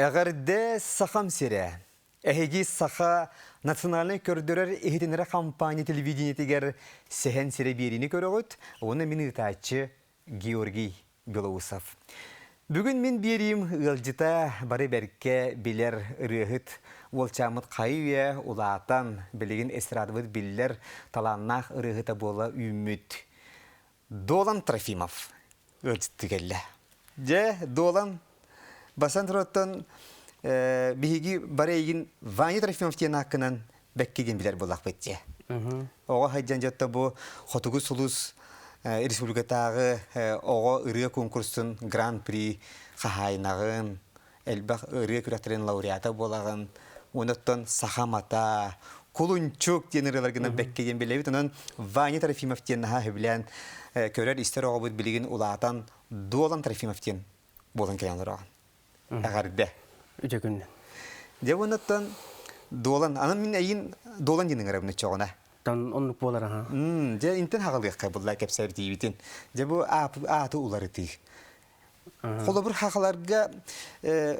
Әгәрдә сахам сире. Әһеги саха национальный көрдөрөр эхитенере компания телевидение тигер сехен сире берини көрөгөт. Оны мин ытачы Георгий Белоусов. Бүгін мен берим ылжыта бары берке билер рыхыт волчамыт кайыя улаатан билеген эстрадыбыт биллер таланнах рыхыта бола үмүт. Долан Трофимов ылжытты келле. Же Долан Басан Троттон биһиги барайгин Ваня Трофимов тиен акынан беккеген билер болақ бетте. Оға хайджан жатта бу хотугу сулус республикатағы оға ырыя конкурсын гран-при қахайнағын, әлбақ ырыя күрәттерін лауреата болағын, оныттан сахамата, кулунчук тиен ырыларгынан беккеген билебит. Онан Ваня Трофимов тиен наға хөбілен көрер истер оға бұд білеген улаатан Долан Трофимов тиен болын келен ұраған. Әғарбе. Үте күннен. Де оныттан Долан, анын мен әйін Долан денің әрабыны чоғына. Тан онлық болар аға. Же интен хақылғыққа бұлла кәпсәр дейбітін. Же бұл аты улары тейік. Қолы бір хақыларға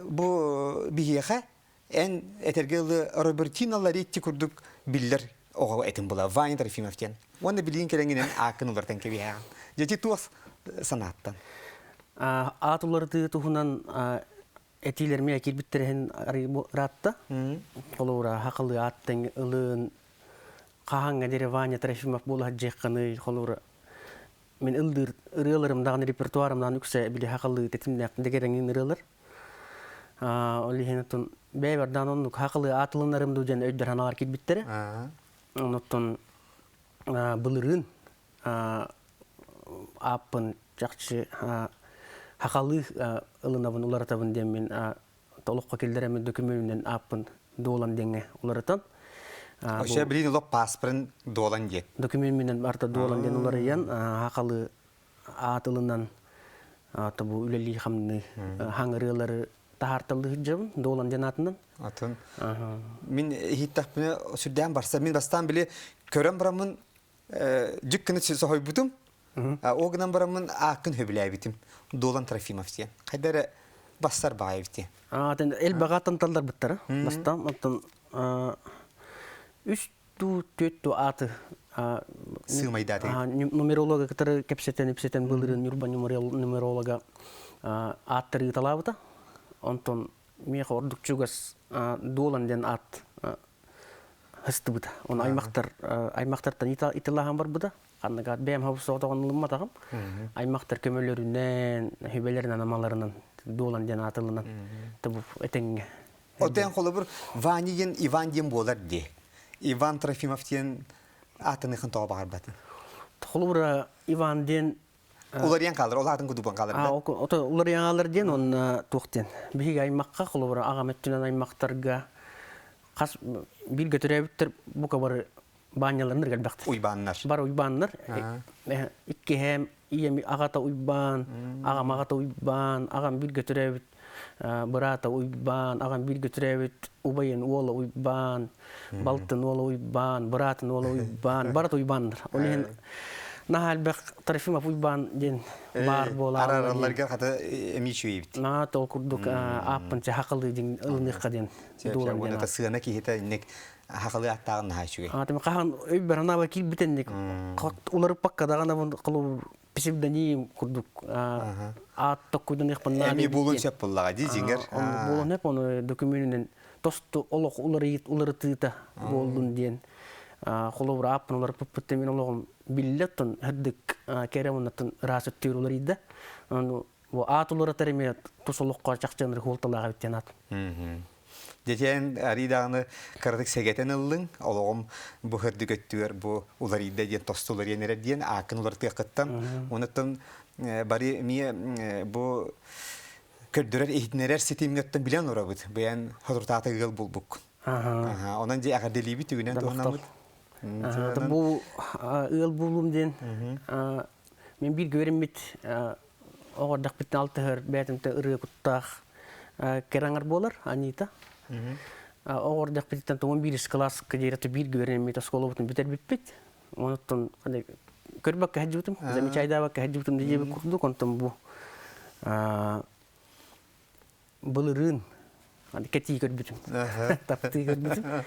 бұл бігеға ән әтергелі Робертиналар етті күрдік білдер оға әтін бұла. Ваня Трофимовтен. Оны білген кереңінен ақын олардан кебеғаған. Же туас санаттан. Атыларды тұхынан этилерме кирбиттерен ратта. Холура хақылы аттың ылын қағанға дере Ваня Трофимов бола жекқаны холура. Мен ылдыр ырыларымдағын репертуарымдан үксе білі хақылы тетімден дегереңін ырылар. Олихенеттен бәйбардан онық хақылы атылынарымды жан өйдер ханалар кирбиттері. Оныттен бұлырын апын жақшы хақалы ылынабын уларатабын демен толыққа келдеремен документінен апын Долан денге уларатан. Оша білін ұлы паспырын Долан ден. Документінен барта Долан ден улараян хақалы атылынан табу үлелі қамны хаңырылары тахартылы жабын Долан ден атынан. Атын. Мен хиттақ бұны сүрден барса, мен бастан біле көрен бұрамын жүк күні сөй бұтым. Оғынан барамын ақын хөбілі әбітім. Долан Трофимов тен. Қайдары бастар бағай бітті? Әл бағаттан талдар бұттары. Бастан, үш-ту-төт-ту аты. Сығмайдады. Нумеролога кітары кәпсеттен бұлырын үрбан нумеролога аттары талабыда. Онтон меға ордық чугас Долан ден ат хысты бұда. Оны аймақтардан италаған бар бұда. Аннагат бәм хабыс соғдаған ұлымма тағым. Аймақтар көмөлерінен, хөбелерінен, амаларынан, Долан ден атылынан. Табып, әтенге. Отен қолы бір Ванеген Иван ден болар де. Иван Трофимов ден атыныхын тоға бағар бәтін. Қолы бір Иван ден... Олар ең қалыр, олардың күдубан қалыр бәт? Олар ең қалыр ден, оны тоқтен. Бігі аймаққа қолы бір ағаметтінен аймақтарға бір götürebilir bu kadar banyalarını gelbektir. Uybanlar. Var uybanlar. İki hem iyi ağata uyban, ağam ağata uyban, ağam bir götürebilir, brata uyban, ağam bir götürebilir, ubayın oğlu uyban, baltın oğlu uyban, bratın oğlu uyban, barat uybanlar. Onun nahal bek Tрофимов uyban den var bolar. Ararlar gel hatta emiçiyor bit. Na tol kurduk apın çahakalı den ılınık kadın. Dolan den. Ona da sığına ki hita nek hakalı attağın haşuyor. Tabii kahan öbürüne vakit bitendik. Uları pakka dağına bunu kılıp pisibdeni kurduk. At tokkudan yapınlar. Emi bulun çapıllağa dizinger. Bulun hep onu dokümanının tostu oluk uları tığda boldun diyen. Kolor apın uları pıpıttemin olağım billetten hırdık keremonatın rahatsız tüyürüleriydi. Bu at uları terimi tosulukka çakçanır hultalağa bitten at. Geçen aridağını karadık segeten ılın, olağım bu hırdı göttüyor, bu ularıydı diyen, tostular yenere diyen, akın uları tıqıttan. Onuttan bari miye bu kördürer ehitnerer sitimletten bilen orabıd. Beyan hudurtatı gıl bulbuk. Ondan je ağa delibi tügünen toğunamıd. Bu ıl bulum diyen, men bir görünmüt, oğardak bitin altı hır, beytimte ırığı kuttağ kerangar bolar, Anita. Oğardak bitin toğun bir iskalas kajerati bir görünmüt, skola butun biter bitbit. Onuttan körbak kahjutum, zemi çayda bak kahjutum diye bir kurduk ondan bu. Bılırın Hadi keti görбүтүм. Tapты görбүтүм.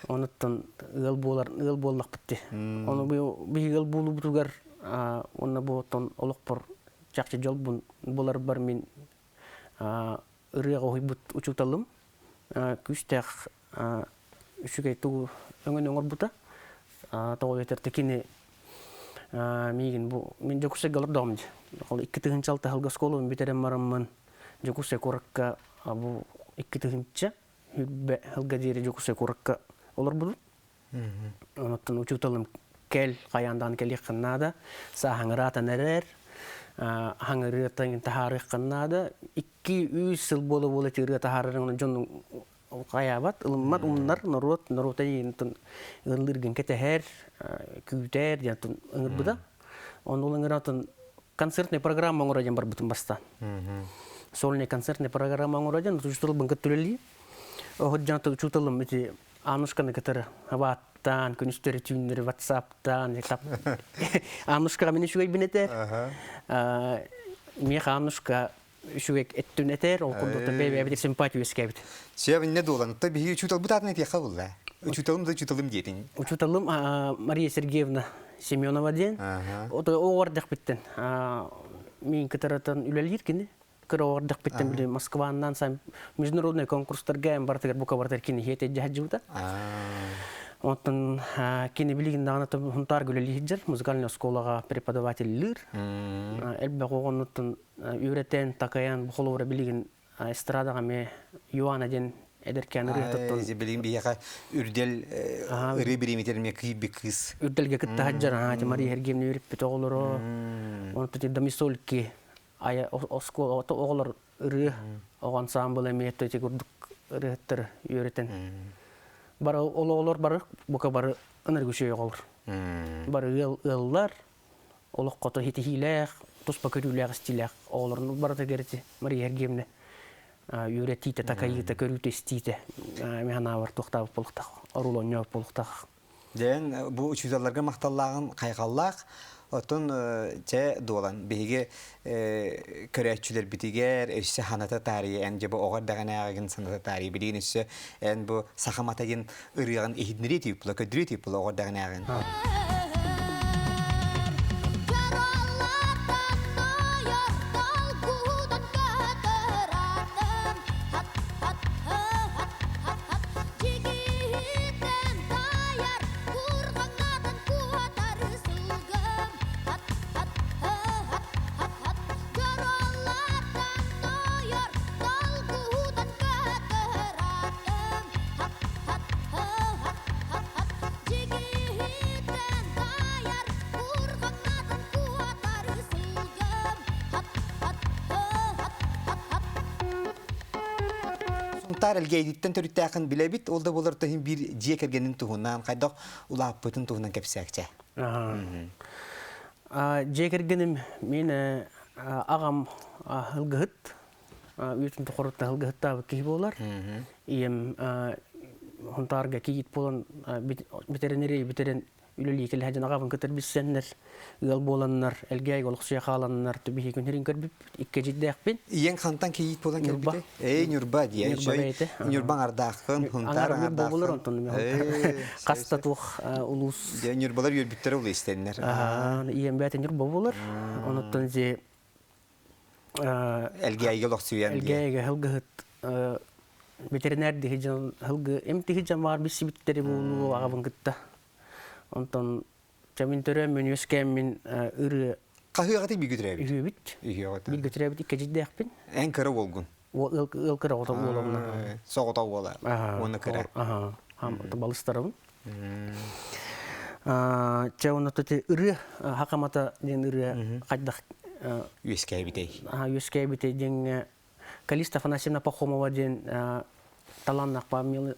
Онуттан ыл боллак битти. Оны бу ыл болу бутугар онна ботон олокпор жакчы жол болар бар мен ырыга ойбут учуталым. Күстек үшүгей туу өңөн оңор бута. Тогой этерте кини мигин бу мен жокусе галар домди. Ол 2-6 халга школун битерем бараммын. Жокусе коракка бу 2-ча хүббе халга дире жокусе коракка олар бу. Онуттан учуталым кел каяндан келик канада сахаңырата нерер хаңырытын тахарык канада 2-3 жыл болу тирге тахарырын жон каябат ылмат умнар народ айынтын ылдыргын кетер күтер жантын ыңырбыда онул ыңыратын концертный программа оңорожан бар бутун баста сольный концертный программа оңорожан учуталым көттүлели оходжанты учуталым эти Анушканы кетер хаваттан күнүстөрү түннөр WhatsApp-тан тап Анушка мени шугай бинетер ми Анушка шугай эттүнетер ол кондо бебе симпатию скебит Сеп не долан та би учутал бутатны тия хавылла. Учуталым детин. Учуталым Мария Сергеевна Семенова ден. Ото оордык биттен. Мен кетератан үлелир кини. Кыроордык биттен биле Москванан сам международный конкурстарга бартыгар бука бартыр кини хете жахжута. Онтон кини билигин дагана хунтар гөлелижер музыкальный школага преподавательлер. Элбе когонуттун үйрөтен такаян бухолора билигин эстрадага ме Юана ден эдеркен рыhtаттон. Билигин бияка үрдел ыры бириметерме кыз. Үрделге кытта хаджар Мария Сергеевна үйрөп бит оголоро. Онтон дамисолки ая оскол оголор ыры ансамбль эметте гурдук рыттыр үйрөтен. Бар олор бар бука бар энергия оголор. Бар ыллар олок кото хитилек туспа көрүлек стилек оголорну бар тегерти Мария Сергеевна үйрөтите такайыта көрүтө стите механа бар токтап болукта орулоньо болукта. Ден бу учузаларга макталлагын кайгаллак отун че долан беге көрөчүлөр битигер эссе ханата тарихи энже бу огар даганагын саната тарихи билин эссе эн бу сахаматагын ырыгын эхиднери тип плакадри тип огар даганагын Elgeyditten törüttäkən bilebit, olda bolar tahin bir jekергенин tuhundan, qaydoq ulappıtın tuhundan kepsəkçə. Jekергеним мен ағам hılgıhıt, ütün tuqurutta hılgıhıtta kih bolar. Iyem huntarga kiyit bolan biteren üleli kelhajan ағавын көтер бисеннер, ыл боланнар, элгей олықсуя қаланнар, түбихи күнерин көрбіп, икке жиддәқпен. Иен қантан кийит болан келбіде? Нюрба дия. Нюрбан ардақын, хунтар ардақын. Қаста туқ улус. Нюрбалар өрбіттері олы істенлер. Иен бәті нюрба болар. Оныттан зе... Элгейге олықсуян дия. Элгейге хылгыхыт. Ветеринар дихиджан хылгы. Эмтихиджан бар биси биттері болу ағавын кытта. Онтон чамин төрөм мен өскем мен ыры кахыгаты бигүтрәбит. Үйбит. Үйгөтө. Бигүтрәбит икке жиддәкпин. Эн кыры болгун. Ыл кыры ото болгон. Согото бола. Оны кыры. Хам балыстарым. Чауна тоте ыры хакамата ден ыры кайдак Үскәбитей. Үскәбитей ден Калиста Афанасьевна Пахомова ден таланнак памил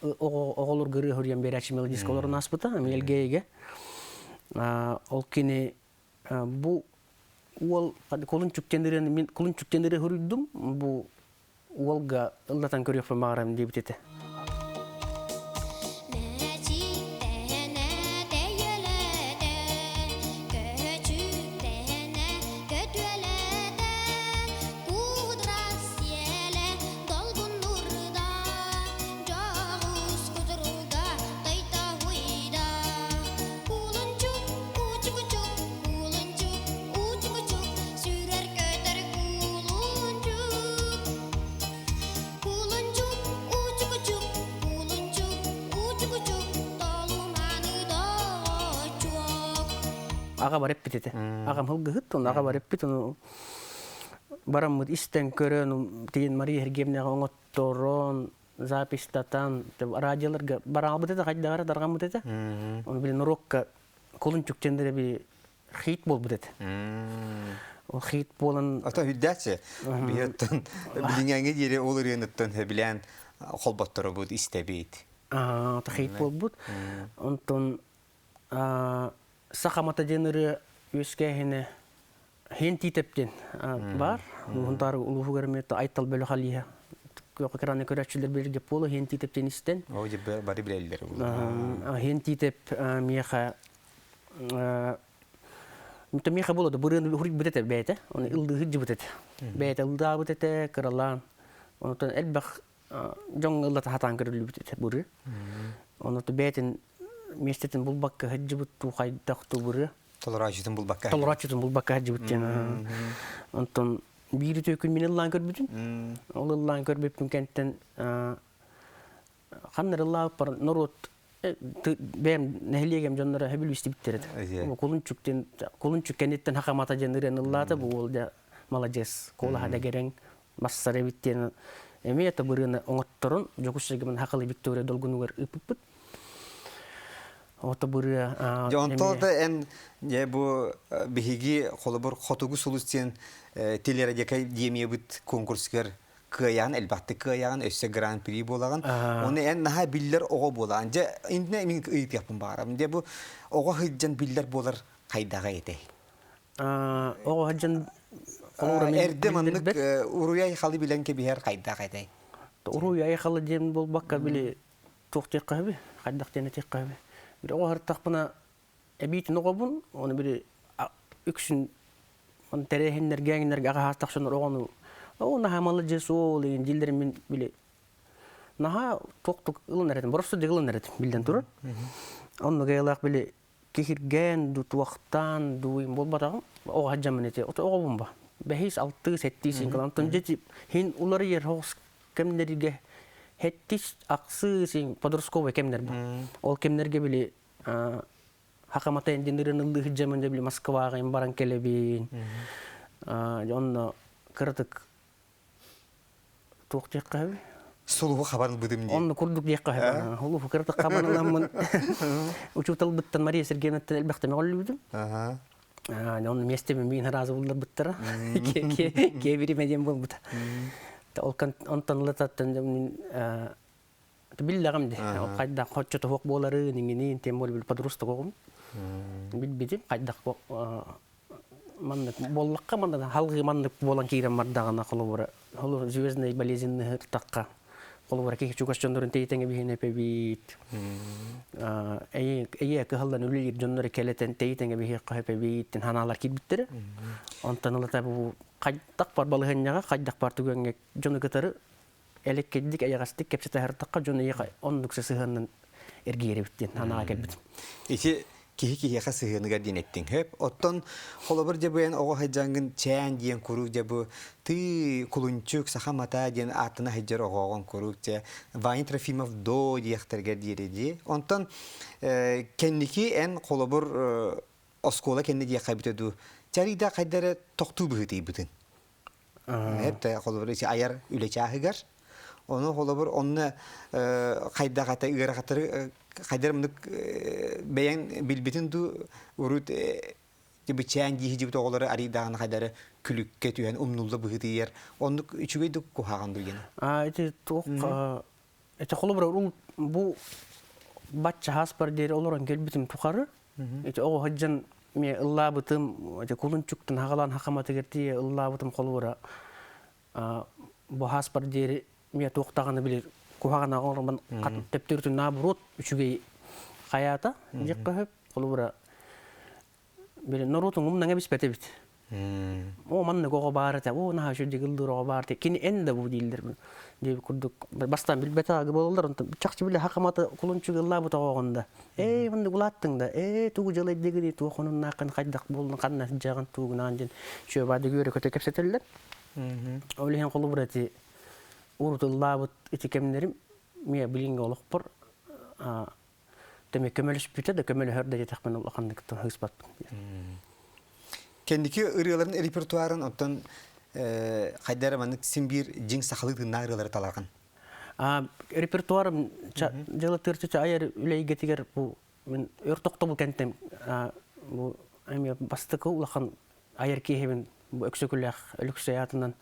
оголор гыры хөрьям берачи мелодискаларын аспыта мелгейге ол кини бу ол колун чүктендерен мен колун чүктендере хөрүдүм бу олга ылдатан көрөп магарам дебитете аға бар эппитете. Ағам хылгыхыт, он аға бар эппит, он бараммыт истен көрөн, тиген Мария Сергеевнаға оңотторон, запистатан, радиоларга баралбыт эте, қайдағара дарғанбыт эте. Он билен урокка колун чүктендере би хит болбыт эте. Ол хит болан... Ата хүддәтсе, бейеттен білінгенге дере ол үренеттен білен қолбаттары бұд істебейді. Ата хит болбыт. Онтон сақамата денері өскәхіне хен титептен бар. Онтары улуғу көрметті айтал бөлі қалия. Көкіраны көрәтшілер берге болы хен титептен істен. О, бары білелдер. Хен титеп меха... Меха болады, бұрын хүрік бүтеті бәйті. Оны үлді хүджі бүтеті. Бәйті үлді бүтеті, кыралан. Онтан әлбәқ жоң ұллаты хатан көрілі бүтеті бұры. Онты бәйтін местетін бұл баққа хүджі бүтту қайдақту бұры. Толырачытын бұл баққа. Толырачытын бұл баққа хүджі бүттен. Онтан бейрі төкін мен ұллан көрбүтін. Ол ұллан көрбеппін кәнттен қаннар ұллағы бар нұрот бәм нәхилегем жоннора хөбүл исти биттерет. Колун чүккенеттен хакамата жендерен ыллаты бул да молодец. Кола хада керең массаре биттен эми это бырына оңотторун жокушегем хакылы Виктория долгунугар ыпыппыт. Ото быры Жонтолда эн бу биһиги холобор хотугу сулустен телерадиокай демиебит конкурскер кыян элбатты кыян өссө гран-при болаган. Оны эн наха биллер ого болаган. Же инде мен ыйып япын барам. Де бу ого хыджан биллер болар кайдага эте. Ого хыджан эрде мандык уруяй халы билен ке бихер кайдага эте. Уруяй халы дем болбакка биле токтек кабы, кайдактен тек кабы. Bir o hartaqpına ebitin oğabun, onu bir üksün on terehinler genginler gaga hartaqşonlar oğanu. O naha malı jesu olegen jilderin bile naha toktuk ılın eretim, borostu ılın eretim bilden turur. Onu gayalaq bile kehirgen du tuaqtan du bolbatağım o hajjamın ete. O oğabun ba. Behis 6-7 single anton jeti hin uları yer hoş kemlerige Hettis aksı sing podroskova kemner bu. Ol kemnerge bile hakamata endinerin ıldı hıcamında bile Moskvaga imbaran kelebin. Onunla kırtık toğ diyek kahve. Suluğu xabarını bıdım diye. Onunla kurduk diyek kahve. Oluğu kırtık kabanılamın. Uçutal bıttan Maria Sergeyevna'dan elbette mi ollu bıdım. Onun mestemin bin razı buldular bıttıra. Kebiri medyen bol bıta. Ondan latatan bildiğim de kayda hoççata hok boları ningini tembol bil padrusta koğum bilbidim kayda manlık bollakka manlık halgı manlık bolan kiram mardağına kolubura holu звездный болезненный hırtakka kolubura ki çukas çöndürün teytenge bihine pebit eye kıhaldan ülülir jonnore keleten teytenge bihi kahpebit hanalar kibittere ondan lata bu kaydak par balığınyaga kaydak par tugenge jonu kıtarı elekkedik ayagastik kepsete hırtakka jonu yaka onluk sesihının ergiyeri bittin hanaga kelbit. İki kihi sığını gardin ettin hep. Ottan holabır jabuyan oğu hajjangın çayan diyen kuruk jabu tı kulunçuk sahamata diyen atına hajjar oğuğun kuruk ja Vayin Trofimov do diyekter gardiyeri diye. Ondan kendiki en holabır oskola kendi diye kaybitedu. Çarida kaydara toktu bıhıtı bütün. Hep de holabır ayar üle çahıgar. Onu holabır onunla kayda kata ıgara katırı kaydar mındık beyan bilbitin du urut gibi çayan gihi gibi oğulları aridağına kaydarı külükke tüyen umnulda bıhıtı yer. Onluk üçüge duk kuhağandır yine. Eti tok eti holabır bu batça haspar deri oluran gelbitim tukarı. Eti o haccan me ılla bıtım eti kulunçuktan haqalan haqamatı gerti ılla bıtım holabıra bu haspar deri me toqtağını bilir. Kuhagana orang kat teptir tu nabrut üçüge hayata jekka hep kolubra bile norutun umnanga bis betebit. O manne gogo barata o naha şu jigildur o barata kini ende bu dildir. De kurduk bastan bil beta gbollar onta çakçı bile hakamata kulunçu Allah bu tağında. Manne gulattın da tuğu jalay degidi tuğu konun naqan qaydak bolun qanna jagan tuğu nanjin şu bade göre köte kepseteller. Olihan kolubrati urutullah bu itikemlerim miye bilinge oluqpur Demek kömeliş büte de kömeli hörde yetekmen ulaqandıktan hıspat. Kendiki ırıların repertuarın ondan Haydaramanlık simbir cin sahalı nağrıları talarkan. Repertuarım jala tırçı ayar üley getiger bu men örtokta bu kentem bu emi bastıkı ulaqan ayar kihebin bu öksökülək ölüks hayatından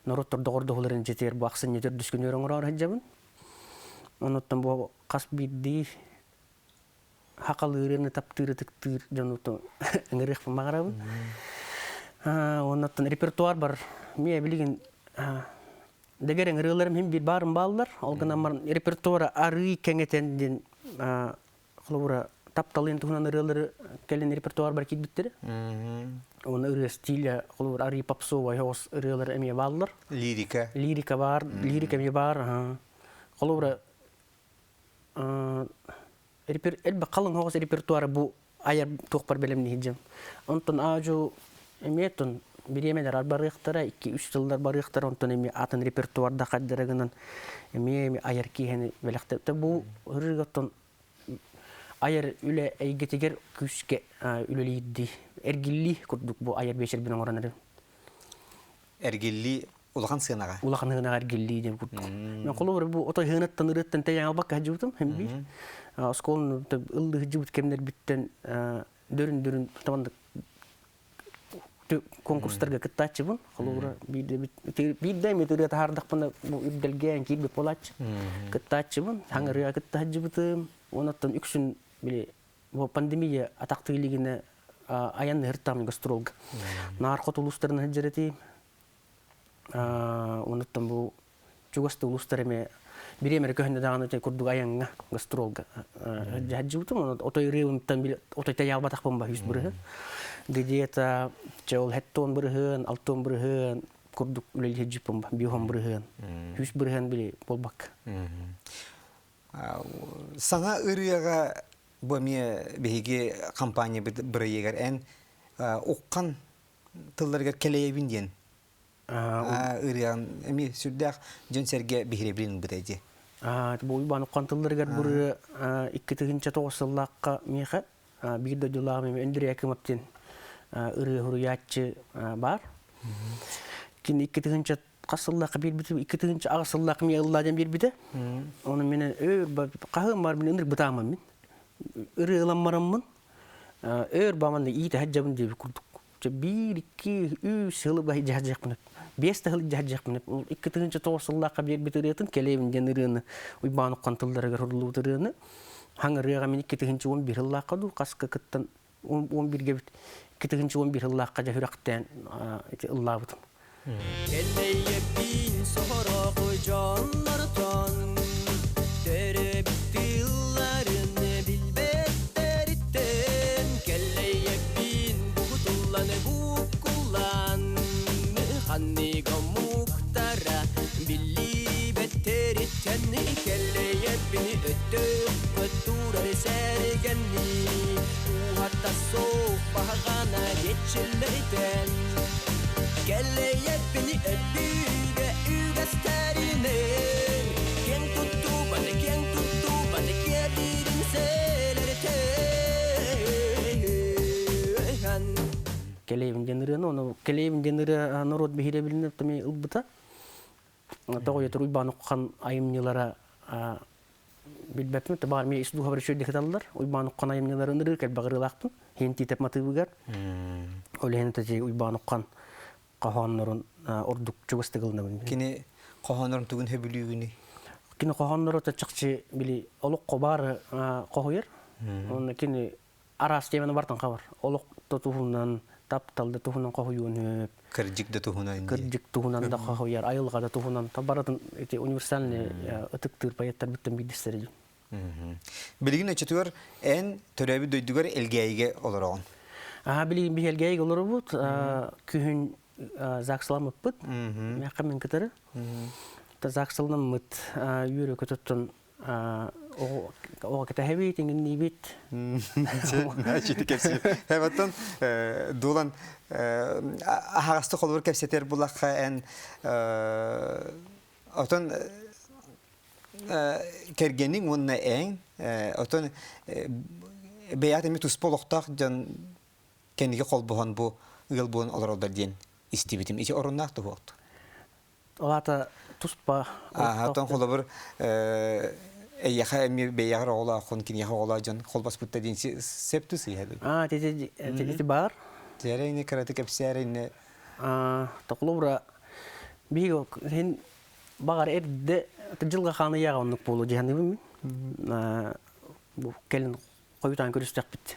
norottor doğurduqların jeter bu aqsın yeter düşkünörün orar hajabın. Onuttan bu qas biddi haqalırını taptırı janutu ngırıq mağarabın. Onuttan repertuar bar miye bilgin degeren ırılarım hem bir barın ballar. Olgana mar repertuara arı kengetendin qulura taptalın tuhunan ırıları kelen repertuar bar kit bittiri. Onu ırı stilya qulura arı popso ve hos ırıları emiye ballar. Lirika. Lirika var, lirika emiye bar. Qulura elbe qalın hos repertuara bu ayar toqpar belemni hicam. Ondan aju emiyeton bir yemeler arbarıqtara 2-3 yıllar barıqtar ondan emi atın repertuarda qaddıragınan emi ayar kiheni belaqta bu hırıqton ayar üle eygetiger küske üleliydi ergilli kurduk bu ayar beşer binen oranları Ergilli ulaqan sığınağa. ulaqan hına ergilli dem kurduk men qolur bu oto hınattan ırıttan tayan bak hajutum hem bir skolun ıldı hıcıbıt kemler bitten dörün tamanda konkurslarga kıttaçıbın. Qolura bir de metode tahardaqpında bu ibdelgen gibi polaç kıttaçıbın. Hangırıya kıttaçıbıtım. Onattan üksün bile bu pandemiya ataqtıyligine ayan hırtam gastrolga. Narkot uluslarına hıcıreti. Onattan bu çugasta uluslarıme bir yemer köhne dağını kurduk ayanga gastrolga. Hıcıbıtım. Otoy revuntan bile otoy tayalbataqpın bah yüz bırığı. Где-то jauh hetton berhen, alton berhen, kurduk ulil hejipum bihom berhen. Hüs berhen bile bolbak. Sana ırıyaga bu miye behigi kampanya bir yeger en oqqan tıllarga keleyebin diyen. Irıyan emi sürdaq jön serge bihirebilin bideci. Bu uban oqqan tıllarga bir iki tıhınca toğsallaqqa miqa bir de julağım endire yakımaptin. Irı huriyatçı var. Kini iki tıhınca qasıllaq bir bit iki tıhınca ağsıllaq mi yıllardan bir bide. Onu menen qahım var menen ırı bıtamam men. Irı ılanmaramın. Ör bamanda iyi tahajjabın diye kurduk. Bir iki üç yılı bahi jahajjaqmın. 5 yılı jahajjaqmın. İki tıhınca toğsallaq bir bit ırıtın kelebin jenirını uyban qantıllara hurulu ırını. Hangırıya men iki tıhınca 11 yılla qadu qaska kıttan 11 gebit. Kitagınçı 11 yılla qaja hüraqtan ıllabıtım. Kelleye bin sohora kocanlardan Tere bitti yıllarını bilbetleritten Kelleye bin buğutullanı bu kullan Hanniga muhtara billi betteritten Kelleye bini öttük öttürer sergenni Hatta soğukbağana geçillerden Kelleye beni öpüge ügesterine Ken tuttu bana kebirin selerten Kelebin jenirını onu kelebin jeniri narod bihire bilinip tami ılbıta. Tağı yeter uyban oqqan ayımnyılara bilbepmi tabar mi isdu haber şöyle diktalar uyban oqqan ayımnyılara ınırır kel bağırılaqpın. Henti tep matıbıgar. Öyle henti taci uyban oqqan qahanların orduk çugastıgılına bilin. Kini qahanların tugun höbülüğünü. Kini qahanları taçıqçı bili oluq qobar qohuyar. Onu kini aras temene bartan qabar. Oluq tutuhunan taptalda tuhunan qohuyun. Kırcık da tuhuna indi. Kırcık tuhunan da qohuyar. Ayılga da tuhunan tabaratın universalni ıtıktır payettar bitten bidisteri. Bilgin açıtıyor en törebi duydugar elgeyge olur oğun. Bilgin bir elgeyge olur bu. Kühün zaksalamıp bit. Meqa men kıtarı. Ta zaksalamıp yürü kötüttün o kita heavy tingin nibit. Çiğdi kepsi. Hevattan dolan ahastı olur kepseter bulaq en otan кергенин онна эң отон беят эми туспологтак жан кенге колбогон бу ыл буун олоролдар диен истибитим ичи оруннак тугот. Олата туспа. Атон холобур яха эми беягыр ола хон кин яха ола жан колбас бутта дин септус яды. Тети бар. Терейне караты кепсерейне Токлубра биго хин багар эрде жылга ханы ягонлук болу жаһаныбы мен. Бу келин койтан көрүстөк бит.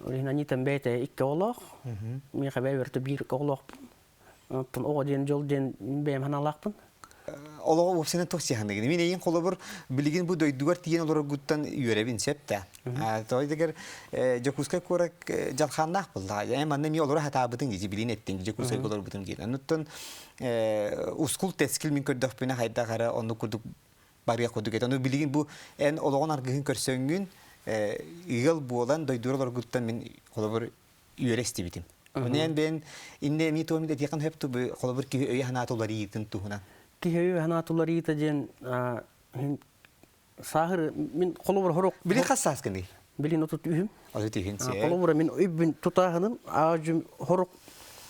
Орин анитан бете икке олох. Ми хабар берди бир олох. Онтон ого ден жол ден бем ханалакпын. Олого опсенен токсияхандыгы. Мен эйин колобур билигин бу дойдугар тиген олор гуттан үйребин септе. Той дегер жокуска корак жалхандак булда. Эм андан ми олор хатабытын жи билин эттин жокуска колор бутун ген. Ануттан ускул тескил мин көрдөк бина хайда кара ону курдук барга кодук эт. Ону билигин бу эн ологон аргыгын көрсөңүн ыгыл буолан дойдурлар гуттан мен колобур үйрести битим. Онен бен инде ми томиде якын хепту бу колобур ки өй ханатулар ийдин туһуна. Кихею ханатулар ите ден сахыр мен колобур хорок Били хассас кенди. билин отут үһүм. Азы тихинсе. Колобур мен үбүн тутагынын ажым хорок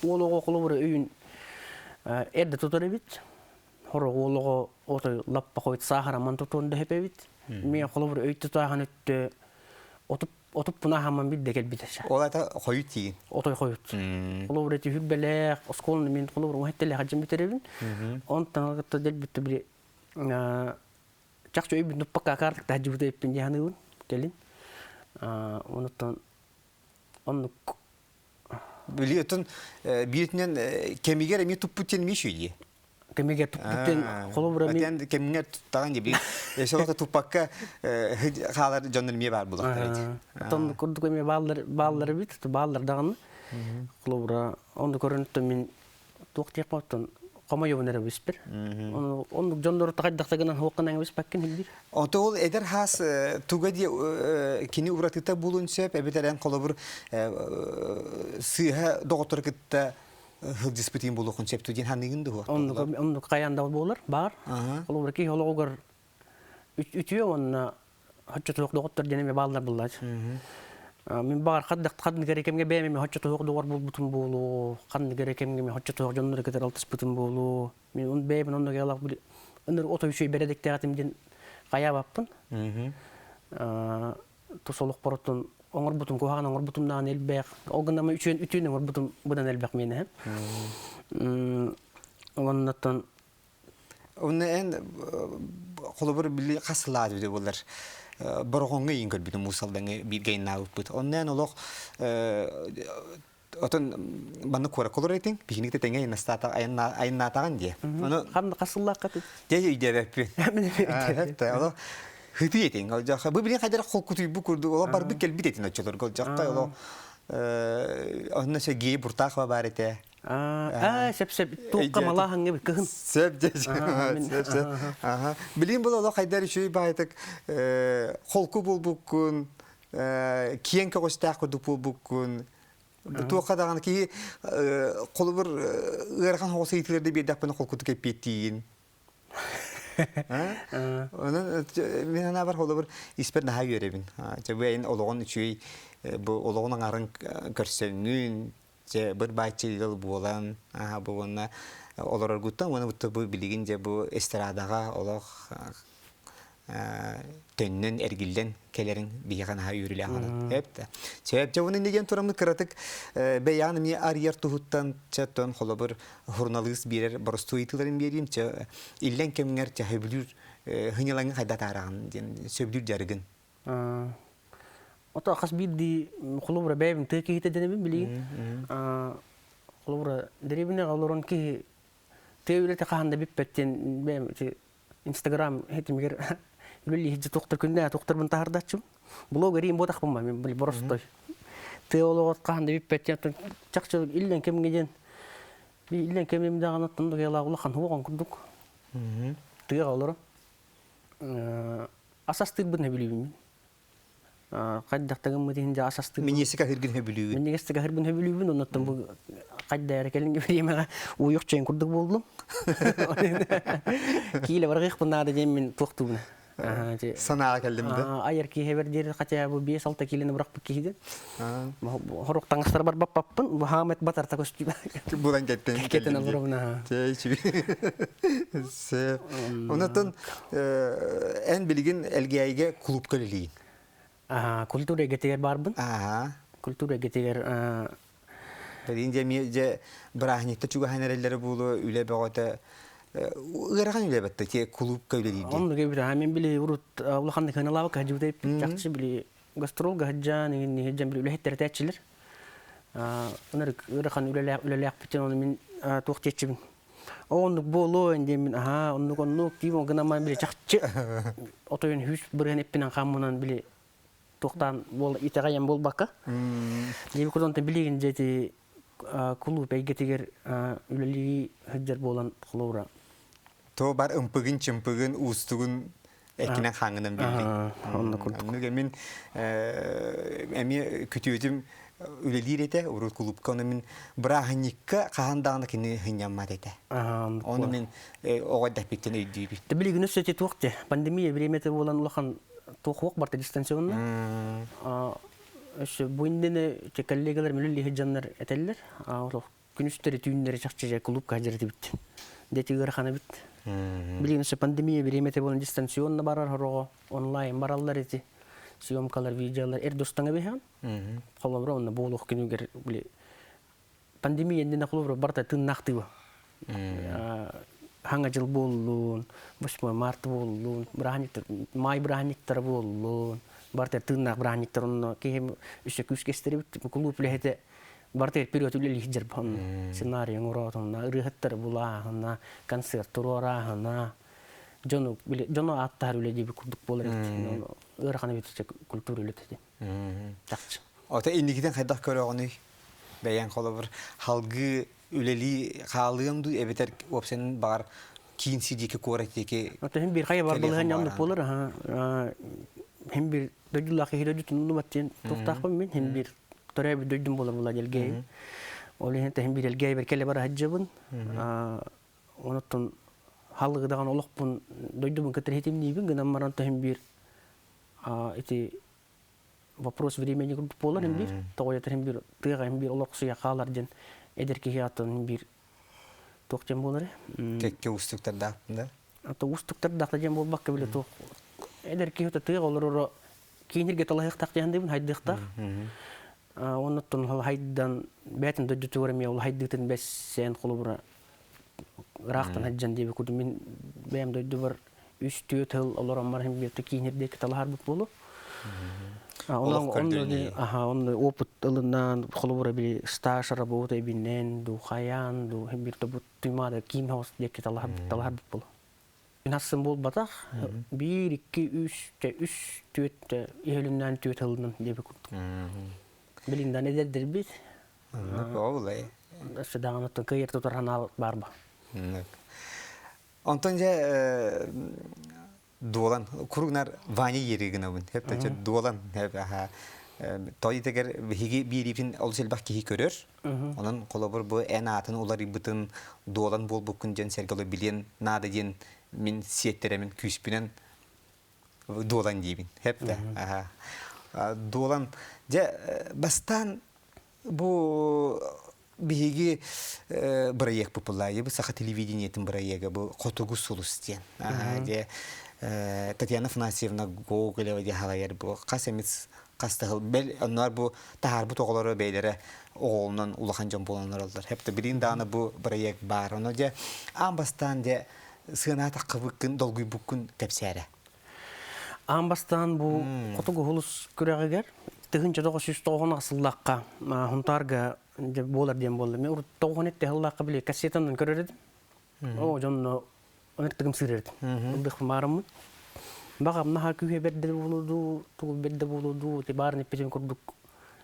олого колобур үйүн эрде тутар бит. Хорок олого отой лаппа койт сахара ман тутунда хепебит. Мен колобур өй тутагын өттө отуп буна хаман бит дегел битеше. Олата койут тиген. Отой койут. Колобур эти хүббелек осколны мен колобур хеттеле хаджым битеребин. Онтан гатта дел битте бир чакчы өйбүн нуппака картык тажыбыда эппин жаһаныбын келин. Онтан онну Били отун биритинен кемигер эми туппутен мишуйди. кемеге туптен колобур мен Атен кемиңер туттаган жеби. Эшолота туппакка халар жоннор ми бар булактар. Тон курдук эме балдар бит, балдар даганы. Колобур онду көрүнүптө мен туктак коптон комойобунер биспер. Онду жондор тагаддактагынан хокканан биспаккен хилдир. Отол эдер хас тугади кини уратыта булунсеп эбетерен колобур сыха доктор кытта хыл диспутин болу концепту дин ханныгын ду. Онду каянда болар бар. Колобур ки хологор үтүө онна хачча доктор денеме балдар буллач. Мен бар кадны керекемге бемеме хачча доктор бутун болу, кадны керекемге мен хачча доктор жондор кетер алтыс бутун болу. Мен он бемен онду келак бир ыныр ото үшөй бередик дегатимден кая баппын. Тусолук боротун оңор бутун кохаган оңор бутумдан элбек. Огнама үчөн оңор бутум будан элбек мене. Оннотон Онен колобур били касылады деп болар. Боргонга ингер бит мусалдан бир гейнау бут. Онен олох отон баны кора колорейтинг бихиникте теңге настата айна таган ди. Аны камды касыллак катып. Жей үйдереппи. Хәтта ала хытыйтин. Ол жака бу билен кайдар кол кутуй бу курду. Ола бар бикел битетин очолор. Гол жакка ола онна сеги буртак бар эте. Сеп туққа малаханга бит кыгын. Сеп. Билин бул ола кайдар үшөй байтык холку булбуккун, киенке костак курду булбуккун. Туққа даган ки колубур ырган хосы итлерде бирдаппын холкуту кеппеттин. Мен ана бар холобур испер наха görебин. Жабайын ологон үчүй бу ологонун арын көрсөңүн же бир байчыл болан бугуна олор гуттан муну бу билигин же бу эстрадага олох төннөн эргилден келерин бийган ха үрүлө аны хепте. Себеп жабунун деген турамы кыратык беяны ми арьер тухуттан чаттан холобур журналист бирер борстуйтыларын берим че иллен кемгер че хеблүр хынялаңы кайда тараган ден сөбүлүр жарыгын. Ото хас бидди холобур бебин теки хите денебин билги. Холобур деребине олорон ки теүлете каханда биппеттен бем Instagram хетимгер Билли хижи доктор күндө доктор бун таардачым. Блогерим бодак бумма мен бил боростой. Теологот кандай биппеттен чакчы иллен кемгеден. Би иллен кемем даган аттын дагала улахан хуган курдук. Тыга олор. Асасты бун билибим. Кайдактагы мытын асасты. Минесика хиргин хөбүлүү. Мен негестеге хырбын хөбүлүбүн, оннаттан бу кайда эрекелинге беремеге уюк чейин курдук болдум. Кийле баргык бунада дем мен токтубуна. Санаа келдимди. Айыр ки хебердер хотя бу 5-6 килени бирок кийди. Хорок таңыстар бар баппын, бу Хамет Батарта көстүбү. Будан кеттен. Кеттен албырына. Онотон эн билигин элгейге клуб көлөлийин. Культура гетегер барбын. Культура гетегер Инде же брахникта чуга ханереллери булу үле бөгөтө ыраган үле бетте те клуб көлөлийин. Он ге бир мен били урут улаханды каналабы кажудай жакчы били гастрол гажан ни жем били үле тәчилер. Онор ыраган үлелек битен оны мен токтечибин. Онук боло инде мен онук ким гына мен били жакчы. Отойын хүч бирен эппенен камынан били токтан бол итагайым болбакка. Деби кодонтен билигин жети клуб эйгетигер үлели хыджар болан кылуура. То бар ымпыгын чымпыгын устугун экинен хаңынан билди. Онда курдук. Мен эми күтүөдүм үлелирете урут клубка мен брахникка кахандагына кини хыняммат эте. Оны мен огойда биттен өйдүбү. Билигин өсөтө туакты. Пандемия биремете болан улахан тоқуқ барта дистанционно. Өші бұйындені те коллегалар мүлі хеджанлар әтелілер. Күністері түйіндері шақчы клубқа әжіреті бітті. Деті ғырқаны бітті. Білген өші пандемия беремете болын дистанционно барар ғырығы. Онлайн баралар еті. Съемкалар, видеолар. Достаңа бейхан. Қолабыра онына болуқ күнігер. Пандемия endine қолабыра барта тын нақтығы. Ханга жыл болуын, 8 март болуын, май брахниктар болуын, бартер тыннақ брахниктар, оны кейім үші күш кестері бітті, клуб лехеті бартер период үлелі жер бұн, сценарий ұңырауытына, ұрығыттар бұлағына, концерт тұрарағына, жону аттар үледі бір күрдік болар еді, ұрақаны бетіше культур үледі. Жақшы. Ота иннигиден қайдақ көрі оғыны бәйен қолы бір халғы үлели қалығымды әбетер опсенің бар кейін сидеке көрәттеке. Hem bir kaya var balığın yandık bolur. Hem bir döydüllakı hidodu tununu battın. Tuhtaqım men hem bir toraya bir döydüm bolur bula gelgey. Oli hem bir elgey bir kelle bara hajjabın. Onutun halığı dağın oluqpun döydümün kıtır hetim neybin. Gınan maranta hem bir iti вопрос времени болар hem bir. Toğuyatır hem bir tığ hem bir oluq suya qalar den. Ederki hiyatın bir toqten bolur. Kekke устуктар дақтында. Ата устуктар дақта жем болбакка биле тоқ. Ederki hiyatı tığ olur кейнерге талайық тақтыян дейбін хайдықтақ. Оннаттан хайдан бәтін дөджі туғырым я ол хайдықтын бәс сәйін қолы бұра рақтан хайджан дейбі күді. Мен бәйім дөджі бір 3-4 жыл оларам бар hem bir кейнердегі талағар бұт болу. Onun опыт ылынан холбора били стаж работа бинен ду хаян ду хембир тобут тумада ким хаус деке талар бол. Насым бол батах 1 2 3 4 иһелүннән 4 ылынан деп күт. Билиндән эдердер бит. Олай. Шадаган кайыр тутархана барба. Антонja Dolan, kurugnar vani yeri gınavın. Hep de dolan hep toy teker higi bir ipin olsel bak ki görür. Onun kolabor bu en atın olar ibutun dolan bol bukun jen sergalo bilen nada jen min siyetteremin küspinen dolan diyebin. Hep de dolan je bastan bu bihigi proyekt popüler bu saha televideniyetin proyekti bu Kotogu Sulustiyen. Je Татьяна Афанасьевна Гоголева дияхалайыр бұл. Қасеміз қастығыл. Бәл, onlar bu tahar bu toğuları beylere oğulunun ulağan jön bolanlar oldular. Hepte birin dağını bu proyekt бар. Onu je ambastan je sığına taqı bükün, dolguy bükün tepsiyere. Ambastan bu Kotogu Hulus küreğiger. Tığınca 990 asıllaqqa huntarga bolar diyen boldu. Men 90 ette hıllaqqa bile kasetandan körerdim. O jonno Onurtagım sırırdı. Ulduk maramın. Bakam naha kühe bedde buludu, tuğul bedde buludu. Tibarını peşin kurduk.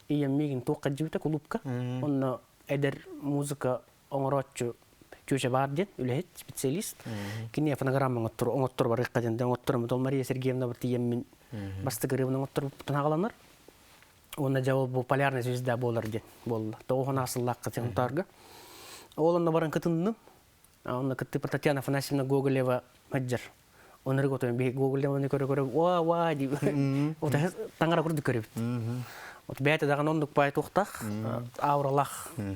İyem migin tuğqa jivta kulupka. Onna eder muzika oңороччу чөче бар ден, үлехет, специалист. Кини фонограмма оңоттор бар икка ден, оңоттор Мария Сергеевна бар тиеммин Басты гребнің оттырып тағаланыр. Онда жауап бұл полярный звезда болар ден. Болды. Тоғын асыллаққа технотарға. Олында баран кытынным. Онда кытты бір Татьяна Афанасьевна Гоголева мәджір. Оныры көтөйін. Гоголеваны көрі-көрі, уа-уа деп. Ота таңғара көрді көріп. Бәйті даған ондық бай тоқтақ, ауралақ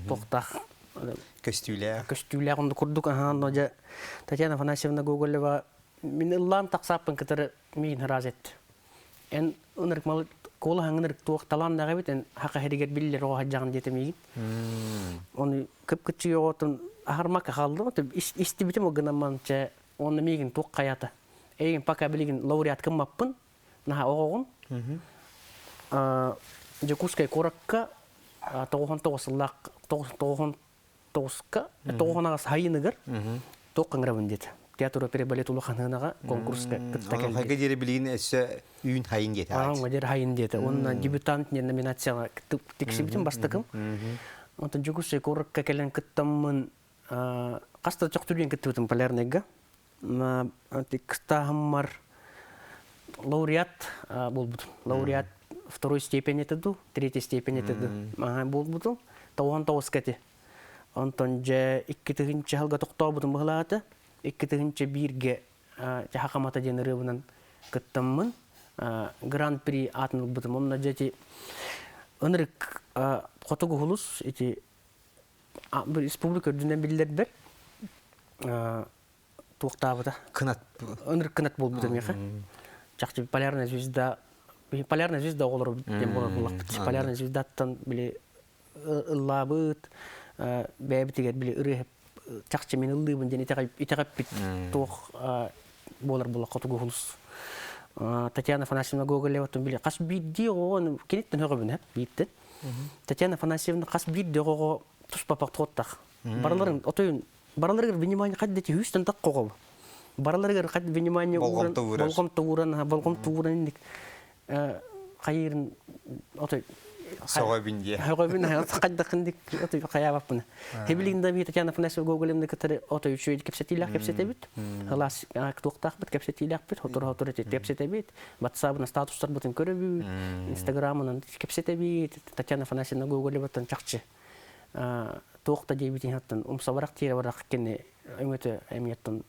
тоқтақ. Көстүйлер онды көрдік. Татьяна Афанасьевна Гоголева мен ыллан тақсаппын кітірі мейін раз етті. Ән ұнырық малы қолы хаңынырық тоқталандағы бет, ән хақа херегер білілер оға жағын деті мейін. Оны көп-көтші оғытын ахармаққа қалды. Исті бітім оғынаман оны мейін тоқ қаяты. Еген пака білеген лауреат кыммаппын, наға оғығын. Жекускай коракка 99-қа, 90-ағас хайынығыр тоққан ғырабын деді. Театр опера балет улаханынаға конкурска кытта келди. Хага дере билген эссе үйүн хайын дете. Аңга дер хайын дете. Онна дебютант не номинацияга тиксибитим бастыкым. Онта жугусы коракка келен кыттаммын каста чок түрген кыттыбытым полярныйга. Кыстахаммар лауреат болбутум. Лауреат второй степень етеду, третий степень етеду. Болбутум. Тауған тауыскати. Онтон же 2-тігінші халға тоқтау бұтым бұғылағаты. 2-тігінші бірге хақамата дені рыбынан кыттаммын. Гран-при атынық бұтым. Онна жети ынырық қотығы ғылыс, бір республика үрдінен білдер бір тоқтабыда. Кынат. Ынырық кынат бол бұтым еқі. Жақты полярная звезда олар дем болар бұлақ бұт. Полярная звездаттан біле ыллабыт, бәбітігер біле үрі чақчы мен ыллыбын ден итағап бит тоқ болар бұлақ қотығы ғылыс. Татьяна Афанасьевна Гоголева біле қас бейді оғын кенеттен өғы бүн бейді. Татьяна Афанасьевна қас бейді оғы тұс папақ тоқтақ. Бараларығыр внимание қаддеті хүстен тақ қоғыл. Бараларығыр қадды внимание болғым туғыран қайырын отой Соғабинде. Соғабинде қаддақындық отой қаябаппын. Хебілігінде бей Татьяна Афанасьевна Гоголевна кітірі отой үшөйді кепсетейлік кепсете бет. Ғылас тоқтақ бет кепсетейлік бет. Отыр етет кепсете бет. Батсабына статустар бұтын көрі бет. Инстаграмынан кепсете бет. Татьяна Афанасьевна Гоголеватан чақчы. Тоқта дейбетін хаттан ұмсабарақ тері барақ кені өңеті әметтен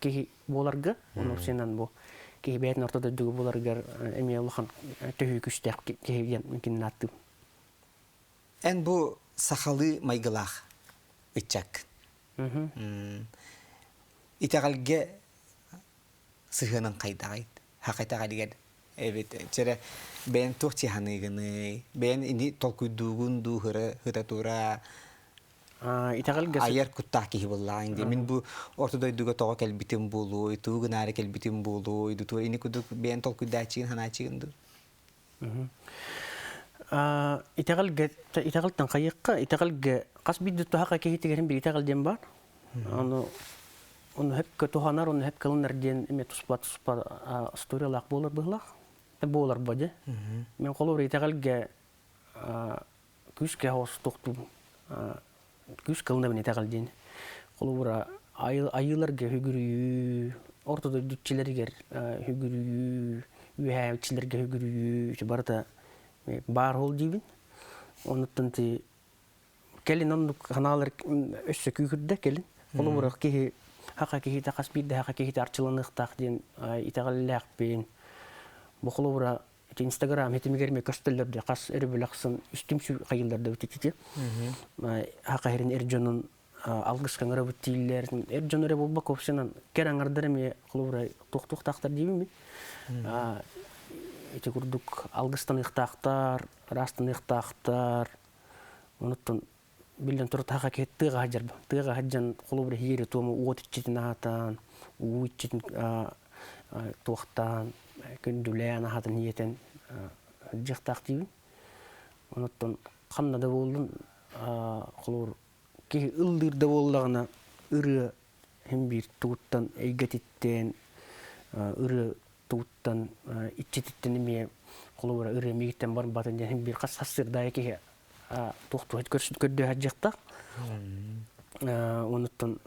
кейі боларға. Оны сенен бұл. Кейі бәйтін ортада дүгі боларғар әме ұлыған төхі күштәк кейген мүмкін аттым. Ән бұл сақалы майғылақ үтчәк. Итағалге сығының қайдағайд. Хақайтағалігер. Evet, çere ben tohti hanıgını, ben ini tolkuyduğun duhura, hıtatura. Ayar kuttak ki vallahi indi. Min bu ortada duga toğa kelbitim bulu, itu gınare kelbitim bulu, itu tu ini kuduk ben tolkuydaçın hanaçındı. İtagal tanqayıqqa, itagalga qas biddu tohaqa kehitigerin bir itagal dem var. Onu hep tohanar, onu hep kalınlar diyen eme tuspa storylaq bolar bıhlaq. Bolar bade. Men qolur itagalga küske hos toqtum. Küs kalında ben itagal diyen. Qolura ayılarga hügürüyü, ortada dütçilerger hügürüyü, ühävçilerge hügürüyü, barda bar hol dibin. Ondan ti kelin onu kanalar össe kühürde kelin. Qolura ki haqa ki taqas bidde haqa ki arçılanıqtaq diyen itagallaq ben. Bu qolura Instagram hetimigerme köstellerde qas erbelaqsın üstümsü qayıllarda ötütütü. Haqa herin Erjon'un algıskan rabıtiller Erjon öre bolba kopsenan kerangardarme qolura toqtaqtar dibimi. Ete kurduk algıstan iqtaqtar, rastan iqtaqtar. Onutun bilden turut haqa ke tığ hajar. Tığ hajan qolura hiri tomu ot içitin atan, u içitin toqtan kündüleyen hatın yeten jıqtaq dibin. Onutun qanna da boldun qolur ki ıldırda boldağına ırı hem bir tuğuttan eygatitten ırı tuğuttan içititten eme qolura ırı migitten barın batın hem bir qas hasırdaya ki tuğtu het kördü hajjıqtaq. Onutun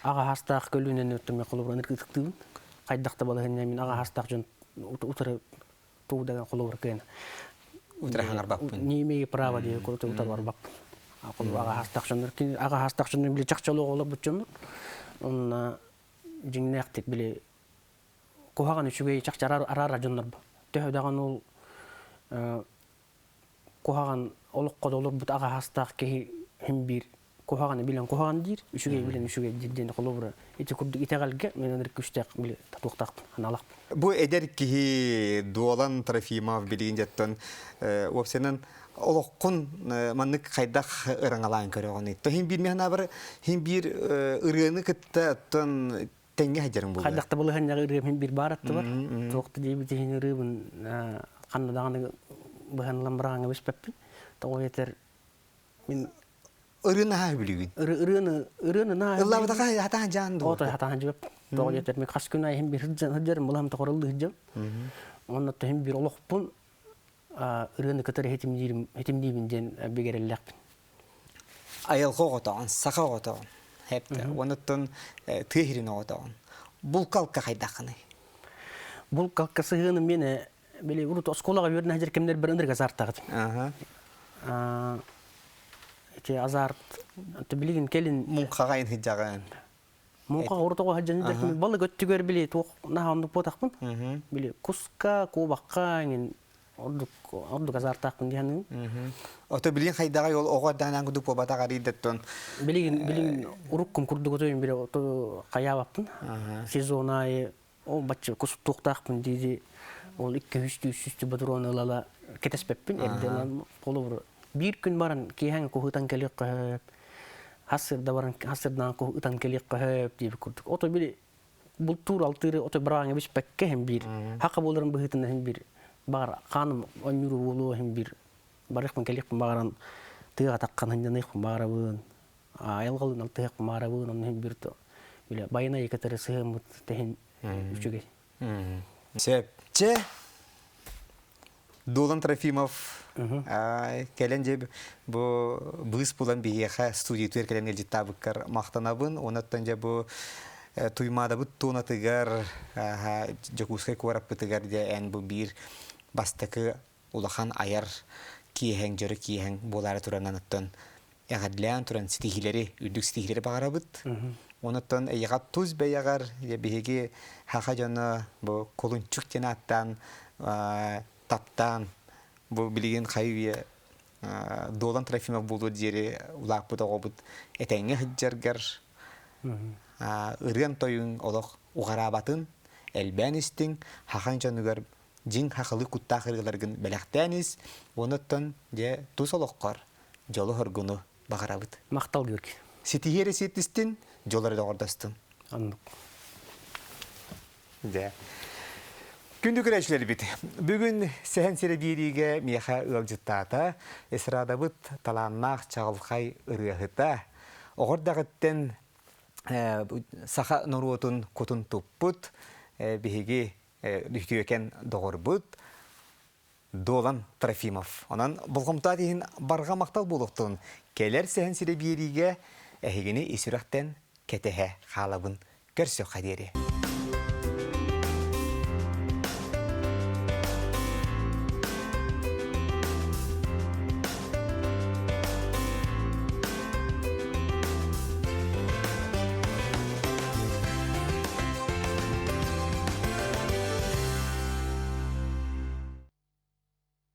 ağa hastaq kölünen ötüme qolura nırqıtıqtığın. Qaydaqta balahın min ağa hastaq jön утары туудаган холовар кена. Утра хаңар баппын. Немеге право дие курты утар бар бап. Акыл ага хастакшындар ки ага хастакшындар биле чакчалуу олор бутчондар. Онна жиңнектик биле кохаган үчүгөй чакчарар арара жоннор ба. Төһөдаган ул кохаган олокко долор бут ага хастак ки хим бир кохаганы билен кохаган дир, үчүгөй билен үчүгөй дирден холовра. Ити курдук итегалге мен андыр күчтек биле татуктак аналак. Бу эдер ки Дуолан Трофимов билген жаттан опсенен олоққун маннык хайдах ыраңалаан көрөгөн. То хим бир мехна бар хим бир ырыны кытта аттан теңге хаҗарың булды. Хайдакта булган ягы ырым бир баратты бар. Тоқты дейби тегин ырыбын канадаганы быханлан бараңа беспеппин. Тойтер мен Ырыны ха билген. ырыны на Алла бата хатан жанды. Ото хатан жеп. Тойтер мен кас күнай хим бир хаҗарым булам тохорылды хаҗам. Онна хим бир олоқпун ырыны кытыр хетимдибин ден бегереллекпин. Айылға отаған, сақа отаған. Хепті. Оныттан тыхирин отаған. Бұл қалқа қайдақыны? Бұл қалқа сығыны мені біле ұрыт осколаға өрін әжер кемдер бір ындырға азарттағы. Азарт, білеген келін... Мұнқаға ен хиджаған. Мұнқаға ұрытуға хаджаны балы көттігер біле нағандық потақпын. Біле құсқа, қобаққа, ордук азартақпын дейінің. Ото билин хайдага yol оғардан аңгыды побата гаридеттон. Билин уруккум курдук өтөйүн бире ото каябаппын. Сезон айы ол бачы кусуп токтакпын дейди. Ол 200-300 батрон алала кетеспеппин. Эрден половру. Bir gün baran kihen kohutан келек кахып. Хасырда баран хасырдан kohutан келек кахып дейби курдук. Ото бире бул тур алтыры ото бараңа биш пекке хем бир. Хакы болорун быхытын хем бир. Бар ханым онюру болуу хем бир. Барыхпын келекпін бағаран тыға таққан ханжан иқпын бағарабын. Айылғалын ал тығақпын бағарабын. Онын бірді байына екетері сығымыд тәхін үшіге. Сепче Дуолан Трофимов келен жеп бұғыз бұлан бейеға студия түер келен елжет табыққар мақтанабын. Онаттан жеп бұ туймада бұд туынатығар жокускай көраппытығар де ән бұ бір бастықы улахан аяр киеһен жөрө киеһен болары туранан оттон ягадлян туран стихилери үрдүк стихилери багарабыт. Онуттан яга туз беягар беги хаха жана бу колунчук жанаттан таптан бу билген хайвия Дуолан Трофимов болду жери улак бут огобут этеңге хыджаргар ырын тоюн олох угарабатын элбенистин хахан жанугар жин хақылы кутта хыргыларгын бәләқтәніз, оныттан же тусолоққар жолы хыргыны бағарабыд. Мақтал көркі. Сетихері сетістін, жолары да ордастын. Анық. Күнді көрәшілер біт. Бүгін сәхен сері береге меха ұлжыттата, эсрадабыд таланнақ чағылқай ұрығыта. Оғырдағыттен сақа нұруотын құтын тұппыд, бігеге Лүхтүйекен доғырбыд Дуолан Трофимов. Онан бұлғымта дейін барға мақтал болуқтың. Келер сәхін сірі береге әхегені есірақтен кәтіхе қалабын көрсі қадері.